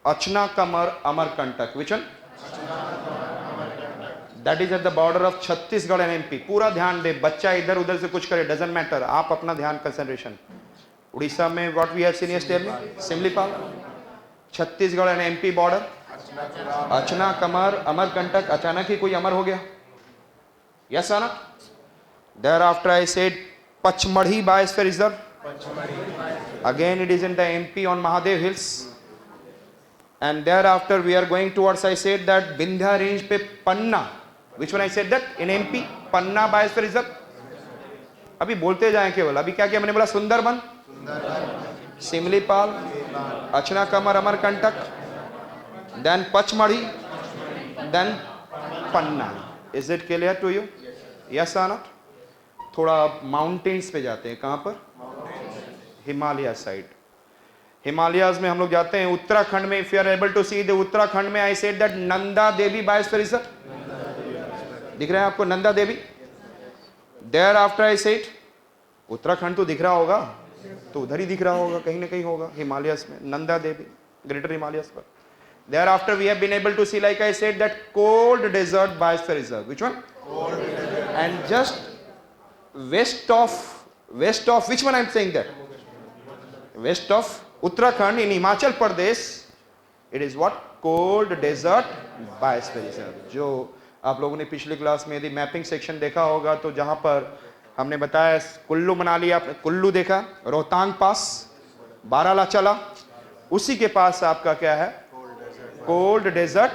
Achna Kamar Amarkantak. Which one? That is at the border of Chhattisgarh and MP. पूरा ध्यान दे, बच्चा इधर उधर से कुछ करे, doesn't matter. आप अपना ध्यान concentration. उड़ीसा में what we have seen yesterday, Simlipal. Chhattisgarh and MP border, Achanakmar Amarkantak. अचानक ही कोई अमर हो गया. यस आना. There after I said Pachmarhi biosphere reserve. Again it is in the MP on Mahadev hills. And there after we are going towards, I said that Vindhya range पे Panna. Which one I said that in MP Panna biosphere reserve. अभी बोलते जाएं केवल. अभी क्या क्या मैंने बोला? Sundarban, Simlipal, Achanakmar Amarkantak, then Pachmarhi, then Panna. Is it clear to you? Yes are not? थोड़ा माउंटेन्स पे जाते हैं. कहां पर? हिमालय साइड. हिमालयाज में हम लोग जाते हैं. उत्तराखंड में, if you are able to see the Uttarakhand में, I said that Nanda Devi biosphere reserve. दिख रहा है आपको Nanda Devi? There after I said, Uttarakhand तो दिख रहा होगा, तो उधर ही दिख रहा होगा, कहीं ना कहीं होगा हिमालयस में. नंदा देवी, ग्रेटर हिमालयस पर. Thereafter we have been able to see, like I said, that cold desert biosphere reserve. Which one? Cold desert. And just west of which one I am saying that? West of Uttarakhand in Himachal Pradesh, it is what? Cold desert biosphere reserve. जो आप लोगों ने पिछली class में यदि mapping section देखा होगा, तो जहां पर हमने बताया कुल्लू मनाली, आपने कुल्लू देखा, रोहतांग पास, बारालाचला, उसी के पास आपका क्या है? कोल्ड डेजर्ट,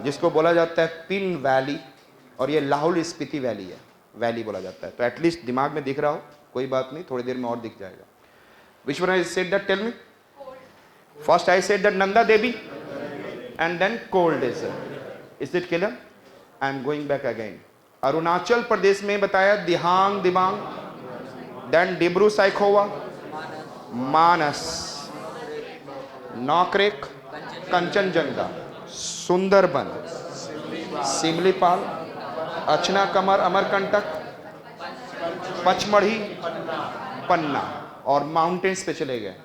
जिसको बोला जाता है पिन वैली, और ये लाहौल स्पीति वैली है, वैली बोला जाता है. तो एटलीस्ट दिमाग में दिख रहा हो, कोई बात नहीं, थोड़ी देर में और दिख जाएगा. Which one I said that? Tell me. First I said that Nanda Devi and then cold desert. Is it clear? I am going back again. Arunachal Pradesh में बताया दिहांग दिबांग, देन डिब्रू साइखोवा, मानस, नौकरेक, कंचनजंगा, सुंदरबन, सिमलीपाल, अचना कमर अमरकंटक, पचमढ़ी, पन्ना, और माउंटेन्स पे चले गए.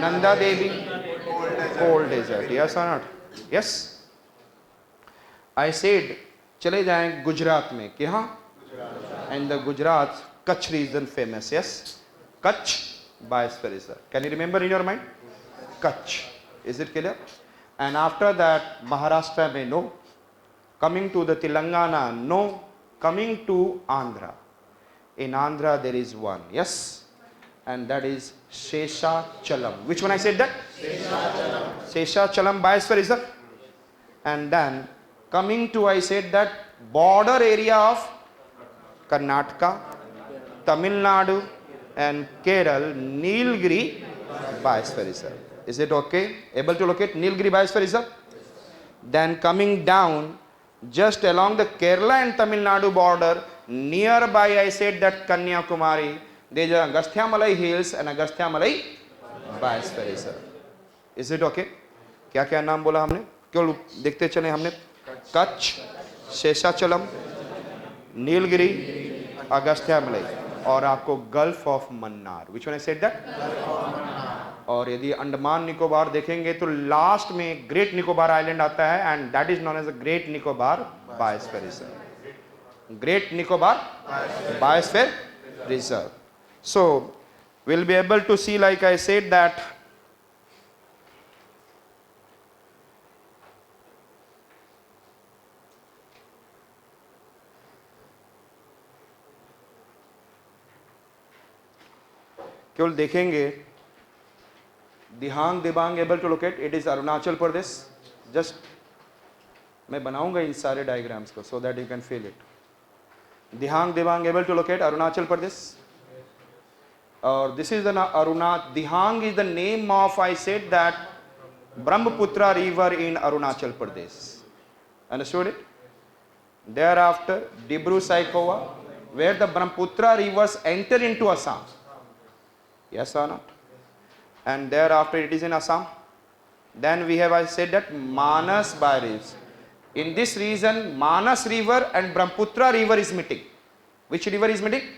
Nanda Devi, cold desert. Yes और नॉट? यस. आई सेड चले जाएं गुजरात में. क्या? And the Gujarat Kutch region famous. Yes, Kutch biosphere reserve. Can you remember in your mind? Kutch. Is it clear? And after that Maharashtra में no, coming to the Telangana no, coming to Andhra. In Andhra there is one. Yes, and that is Seshachalam. Which one I said that? Seshachalam biosphere reserve. And then coming to, I said that border area of Karnataka, Tamil Nadu and Kerala, Nilgiri Biosphere Reserve. Is it okay? Able to locate Nilgiri Biosphere Reserve? Then coming down just along the Kerala and Tamil Nadu border, nearby I said that Kanyakumari, there is Agastyamalai Hills and Agastyamalai Biosphere Reserve. Is it okay? क्या क्या नाम बोला हमने? क्यों देखते चले हमने? कच्छ, शेषाचलम, नीलगिरी, अगस्त्यामलई, और आपको gulf of Mannar. Which one I said that? और यदि अंडमान निकोबार देखेंगे तो लास्ट में ग्रेट निकोबार आइलैंड आता है, and that is known as a great Nicobar biosphere reserve. Great Nicobar biosphere reserve. So will be able to see, like I said that केवल देखेंगे Dihang Dibang able to locate. It is Arunachal Pradesh. Just मैं बनाऊंगा इन सारे diagrams को so that you can feel it. Dihang Dibang able to locate Arunachal Pradesh. और this is the Dihang is the name of, I said that, Brahmaputra river in Arunachal Pradesh. Understood it? There after Dibru Saikhowa, where the Brahmaputra rivers enter into Assam. Yes or not? And thereafter it is in Assam. Then we have, I said that, Manas Barriers. In this region, Manas river and Brahmaputra river is meeting. Which river is meeting?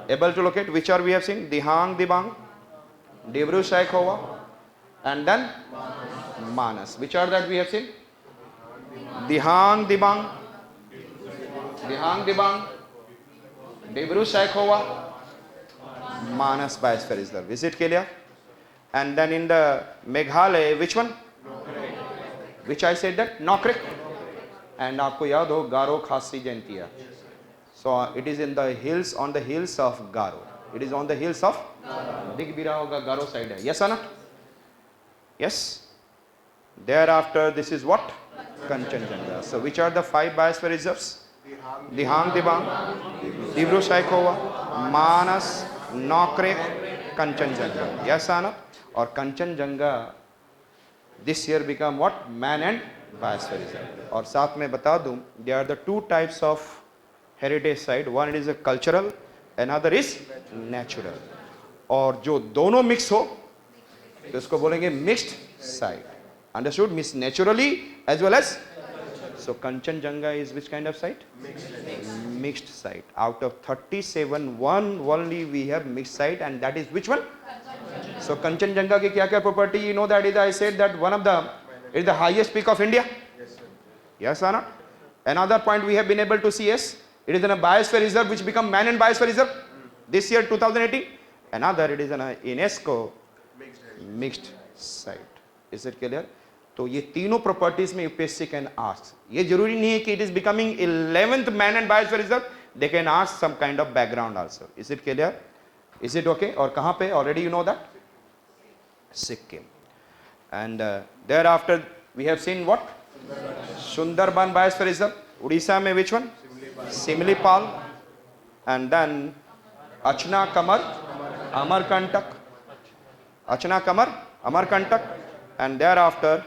Able to locate? Which are we have seen? Dihang Dibang, Dibru Saikhowa, and then Manas. Which are that we have seen? Dihang Dibang, Dihang Dibang, Dibru Saikhowa, Manas Biosphere Reserve. Is it clear? And then in the Meghalaya, which one? Which I said that? Nokrek. And आपको याद हो गारो खासी Jaintia. So it is in the hills, on the hills of Garo. It is on the hills of दिख भी रहा होगा Garo side है. Yes or not? Yes. Thereafter this is what? Kanchenjunga. So which are the 5 biosphere reserves? Dihang Dibang, Dibru Saikhowa, Manas, Nokrek, Kanchenjunga. Yes or not? Or Kanchenjunga this year become what? Man and biosphere reserve. और साथ में बता दूं, there are the 2 types of heritage site. One is a cultural, another is natural. और जो दोनों mix हो तो इसको बोलेंगे mixed site. Understood? Means naturally as well as. So Kanchenjunga is which kind of site? Mixed site. Out of 37, one only we have mixed site, and that is which one? So Kanchenjunga की क्या क्या property? You know that is, I said that one of the is the highest peak of India. Yes or not? Another point we have been able to see, yes, it is in a biosphere reserve which become man and biosphere reserve this year 2018. Another, it is in a UNESCO mixed site. Is it clear? तो ये तीनों properties में UPSC can ask. ये जरूरी नहीं है कि it is becoming 11th man and biosphere reserve. They can ask some kind of background also. Is it clear? Is it okay? और कहाँ पे? Already you know that? Sikkim. And thereafter we have seen what? Sundarban biosphere reserve. Odisha में which one? Simlipal. And then Achna Kamar, Amarkantak. Achna Kamar, Amarkantak. And thereafter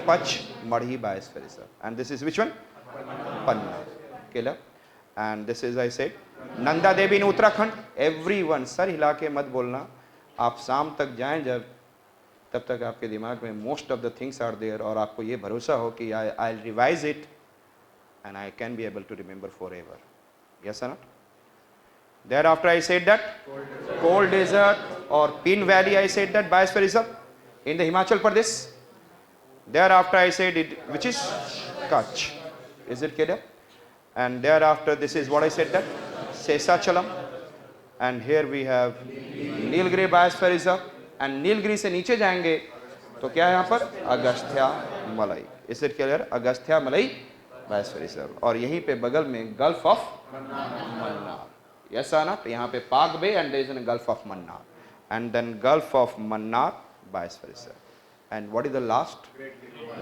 Pach Madhi biosphere reserve. And this is which one? Panna. Clear? And this is, I said, Nanda Devi in Uttarakhand. Everyone, sir हिला के मत बोलना. आप शाम तक जाएं जब तब तक आपके दिमाग में most of the things are there और आपको ये भरोसा हो कि I'll revise it and I can be able to remember forever. Yes or not? Thereafter I said that cold desert or Pin Valley, I said that biosphere reserve in the Himachal Pradesh. Thereafter I said it, which is Kutch. Is it clear? And thereafter this is what I said that Sesachalam. And here we have Nilgiri biosphere reserve. And Nilgiri से नीचे जाएंगे तो क्या है यहाँ पर? अगस्त्या मलाई. Is it clear? Agastya मलाई biosphere reserve. और यहीं पे बगल में Gulf of Mannar. Yes or not? यहाँ पे Pak Bay and there is a Gulf of Mannar. And then Gulf of Mannar biosphere reserve. And what is the last?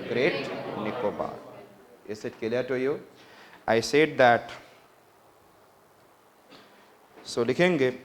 Great Nicobar. Is it clear to you? I said that. So लिखेंगे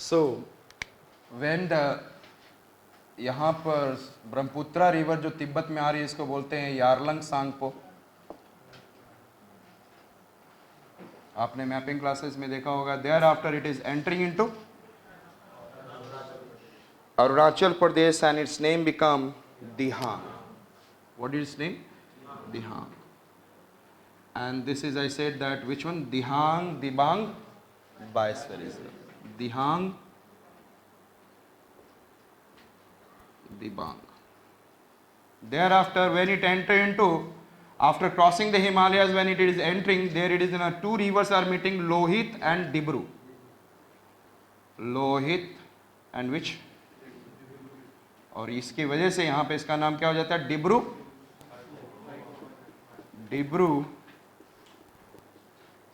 So, when the यहाँ पर Brahmaputra river जो तिब्बत में आ रही है इसको बोलते हैं यारलंग सांगपो. आपने मैपिंग क्लासेस में देखा होगा. Thereafter it is entering into Arunachal Pradesh and its name become Dihang. What is its name? Dihang. And this is, I said that which one? Dihang Dibang biosphere reserve. Dihang Dibang. Thereafter, when it enter into, after crossing the Himalayas, when it is entering, there it is in a 2 rivers are meeting, Lohit and Dibru. Lohit and which? और इसकी वजह से यहाँ पे इसका नाम क्या हो जाता है? Dibru. Dibru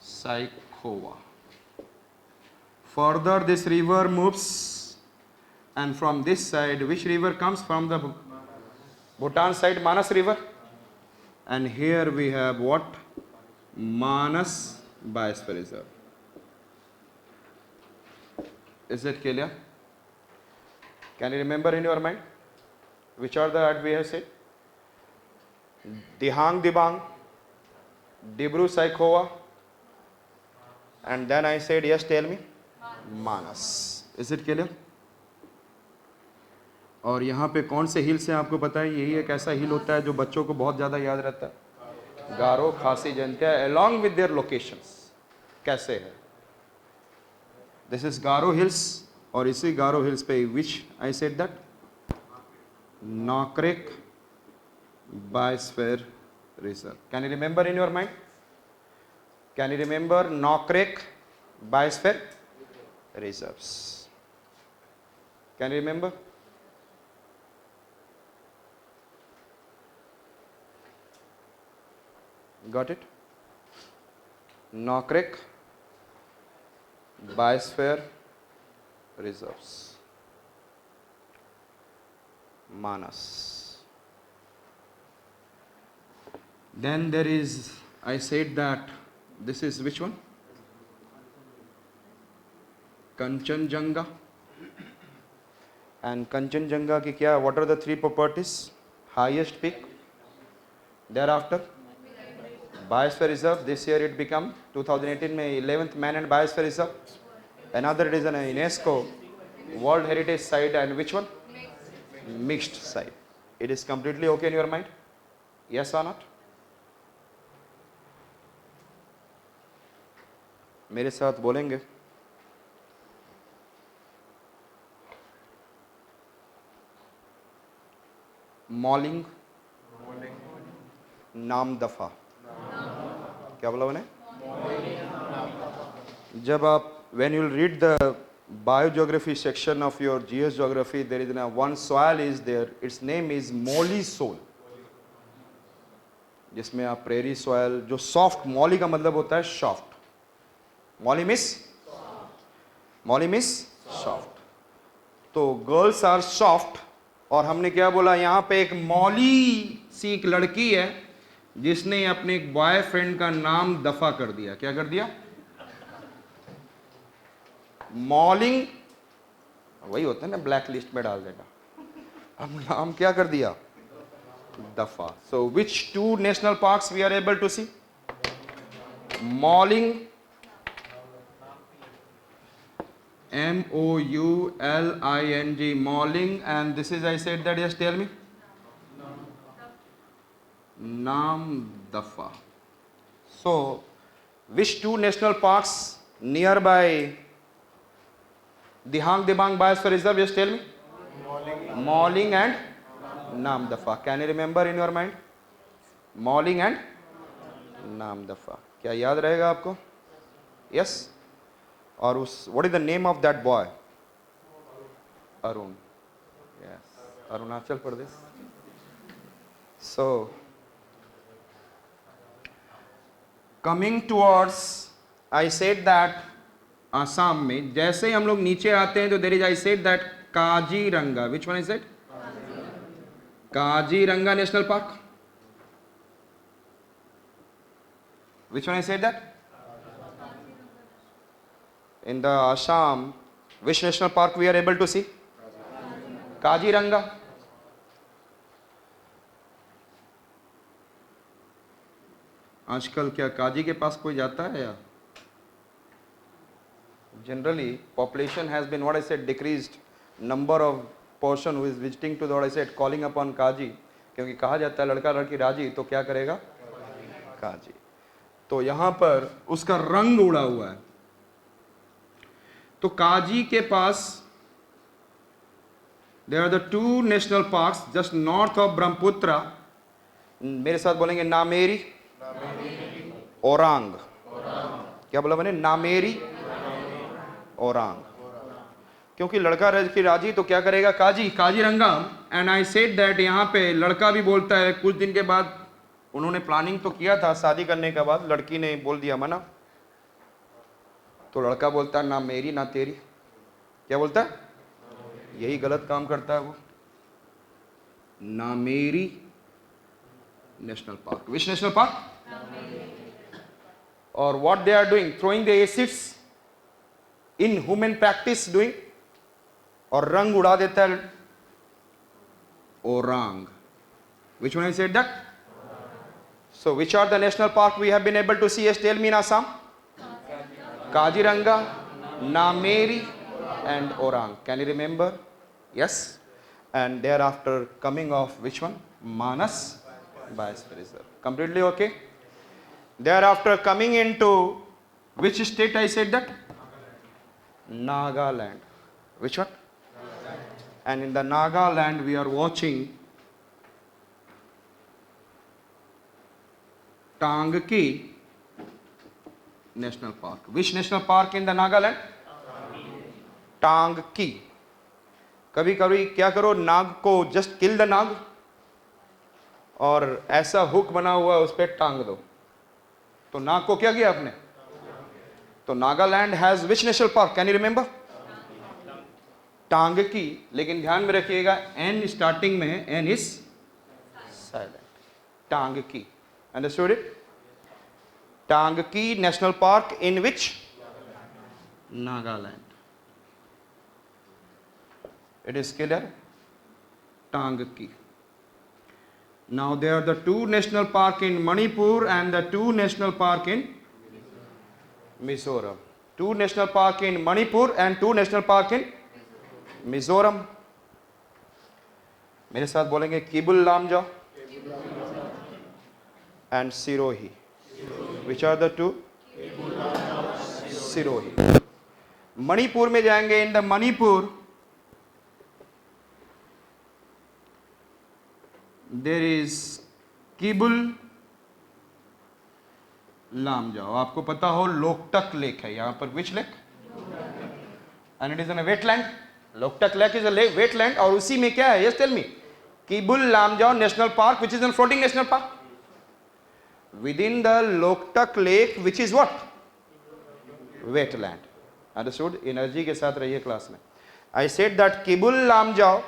Saikhowa. Further this river moves and from this side which river comes from the Bhutan side Manas river, and here we have what? Manas Biosphere Reserve. Is it clear? Can you remember in your mind which are the that we have said? Dihang Dibang, Dibru Saikhowa, and then I said, yes, tell me, Manas. Is it clear? और यहाँ पे कौन से hills हैं आपको पता है? यही एक ऐसा हिल होता है जो बच्चों को बहुत ज़्यादा याद रहता है, गारो, खासी, Jaintia, along with their locations. कैसे है? This is गारो हिल्स, और इसी गारो हिल्स पे which I said that Nokrek Biosphere Reserve. Can you remember in your mind? Can you remember Nokrek Biosphere Reserves? Can you remember? Got it? Nokrek Biosphere Reserves. Manas. Then there is, I said that this is which one? Kanchenjunga. And Kanchenjunga ki kya? What are the three properties? Highest peak. Thereafter, Biosphere Reserve. This year it become 2018 May 11th Man and Biosphere Reserve. Another it is an UNESCO World Heritage Site, and which one? Mixed site. It is completely okay in your mind? Yes or not? मेरे साथ बोलेंगे? मॉलिंग, नाम दफा. क्या बोला मैंने? जब आप when you will read the biogeography section of your GS geography, there is one soil is there, its name is molly soil, जिसमें आप prairie soil, जो soft, molly का मतलब होता है soft, molly means soft. तो girls are soft, और हमने क्या बोला, यहाँ पे एक मॉली सी एक लड़की है जिसने अपने एक बॉयफ्रेंड का नाम दफा कर दिया. क्या कर दिया? मॉलिंग, वही होता है ना, ब्लैक लिस्ट में डाल देना. अब नाम क्या कर दिया? दफा. So which two national parks we are able to see? Mouling, MOULING, Mouling, and this is, I said that, just tell me, Namdapha. So which two national parks near by Dihang Dibang Biosphere Reserve? Just tell me. Mauling and Naam Dafa. Can you remember in your mind? Mauling and Naam Dafa. क्या याद रहेगा आपको? Yes. और उस what is the name of that boy? Arun. Yes. Arunachal Pradesh. So coming towards, I said that Assam में जैसे ही हम लोग नीचे आते हैं तो there is, I said that Kaziranga. Which one is it? Kaziranga national park. Which one I said that? In the Assam, which national park we are able to see? Kaziranga. आजकल क्या काजी के पास कोई जाता है या? Generally, population has been, what I said, decreased. Number of person who is visiting to the, what I said, calling upon काजी, क्योंकि कहा जाता है लड़का लड़की राजी तो क्या करेगा? काजी. तो यहाँ पर उसका रंग उड़ा हुआ है. तो काजी के पास there are the two national parks just north of Brahmaputra. मेरे साथ बोलेंगे नामेरी, ओरांग. क्या बोला मैंने? नामेरी, ओरांग. क्योंकि लड़का लड़की राजी तो क्या करेगा? काजी, Kaziranga. And I said that यहाँ पे लड़का भी बोलता है. कुछ दिन के बाद उन्होंने प्लानिंग तो किया था शादी करने के बाद, लड़की ने बोल दिया मना, तो लड़का बोलता है ना मेरी ना तेरी. क्या बोलता है? यही गलत काम करता है वो. Nameri National Park. Which national park? Or what they are doing? Throwing the acids in human practice doing? और रंग उड़ा देता है orang. Which one I said that? So which are the national park we have been able to see? Yes, tell me in Assam. Kaziranga, Nameri and Orang. Can you remember? Yes. And thereafter coming of which one? Manas Biosphere Reserve. Completely okay? Thereafter coming into which state I said that? Nagaland. Which one? And in the Nagaland we are watching Tangki National Park. Which national park in the Nagaland? Tangki. कभी कभी क्या करो, नाग को just kill the नाग और ऐसा hook बना हुआ उस पर टांग दो, तो नाग को क्या किया आपने? तो Nagaland has which national park? Can you remember? Ntangki. लेकिन ध्यान में रखिएगा एन स्टार्टिंग में है, N is silent. Ntangki. Understood it? Ntangki national park in which? Nagaland. It is clear? Tangki. Now there are the two national park in Manipur and the two national park in Mizoram. Two national park in Manipur and two national park in Mizoram. मेरे साथ बोलेंगे Kibul Lamjao and Sirohi. Which are the two? Sirohi. Manipur में जाएंगे. In the Manipur there is Kibul Lamjao. आपको पता हो Loktak lake है यहाँ पर. which lake? and it is in a wetland. Loktak lake is a lake wetland. और उसी में क्या है? yes tell me. Kibul Lamjao national park which is a floating national park within the Loktak lake which is what? wetland. understood? Energy के साथ रहिए class में. I said that Kibul Lamjao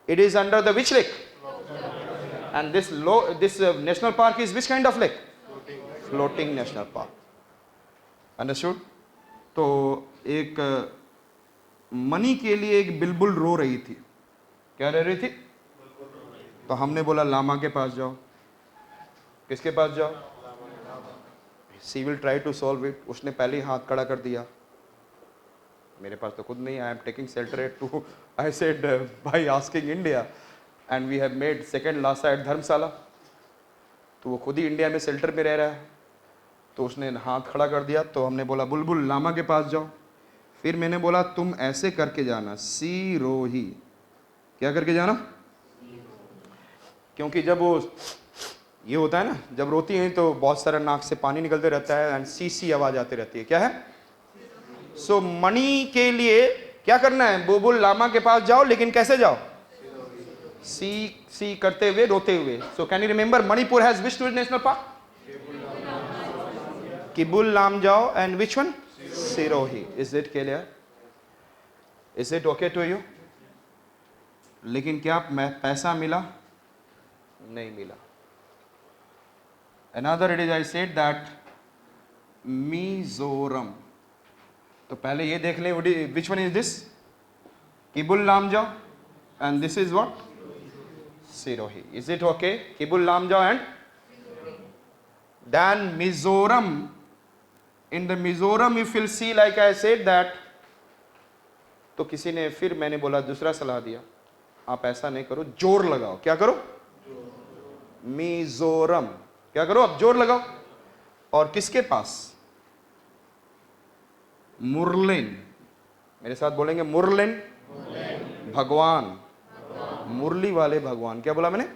it is under the which lake? And this national park is which kind of lake? Floating national park. Understood? तो एक money के लिए एक बिलबुल रो रही थी. क्या रह रही थी? तो हमने बोला लामा के पास जाओ. किसके पास जाओ? She will try to solve it. उसने पहले ही हाथ खड़ा कर दिया. मेरे पास तो खुद नहीं. I am taking shelter at 2. I said by asking India. And we have made second Lhasa at धर्मशाला. तो वो खुद ही इंडिया में शेल्टर में रह रहा है. तो उसने हाथ खड़ा कर दिया. तो हमने बोला बुलबुल लामा के पास जाओ. फिर मैंने बोला तुम ऐसे करके जाना. सिरोही. क्या करके जाना? क्योंकि जब वो ये होता है ना, जब रोती हैं तो बहुत सारा नाक से पानी निकलते रहता है एंड सी सी आवाज आती रहती है. क्या है? सो मणि के लिए क्या करना है? बुलबुल लामा के पास जाओ. लेकिन कैसे जाओ? सी करते हुए, रोते हुए. So can you remember Manipur has which national park? Keibul Lamjao and which one? Sirohi. Is it clear? Is it okay to you? लेकिन क्या पैसा मिला? नहीं मिला. Another it is I said that Mizoram. तो पहले ये देख लें which one is this? Kibul Lamjao and this is what? Sirohi. Is it okay? Kibul Lamjao and then Mizoram. In the Mizoram if you'll see like I said that, तो किसी ने फिर मैंने बोला दूसरा सलाह दिया, आप ऐसा नहीं करो, जोर लगाओ. क्या करो? मिजोरम. क्या करो? अब जोर लगाओ. और किसके पास? मुरलेन. मेरे साथ बोलेंगे मुरलेन. भगवान. मुरली वाले भगवान. क्या बोला मैंने?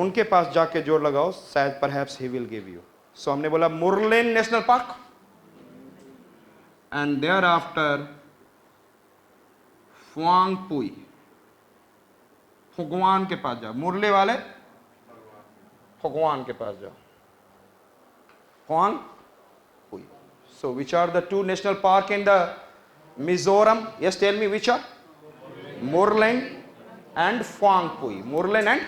उनके पास जाके जोर लगाओ, शायद perhaps he will give you. So हमने बोला Murlen national park and there after Phawngpui. भगवान के पास जाओ. मुरली वाले भगवान के पास जाओ. फुआंगपुई. So which are the two national park in the Mizoram? Yes, tell me which are? Moreland and Phuangpui. Murlen and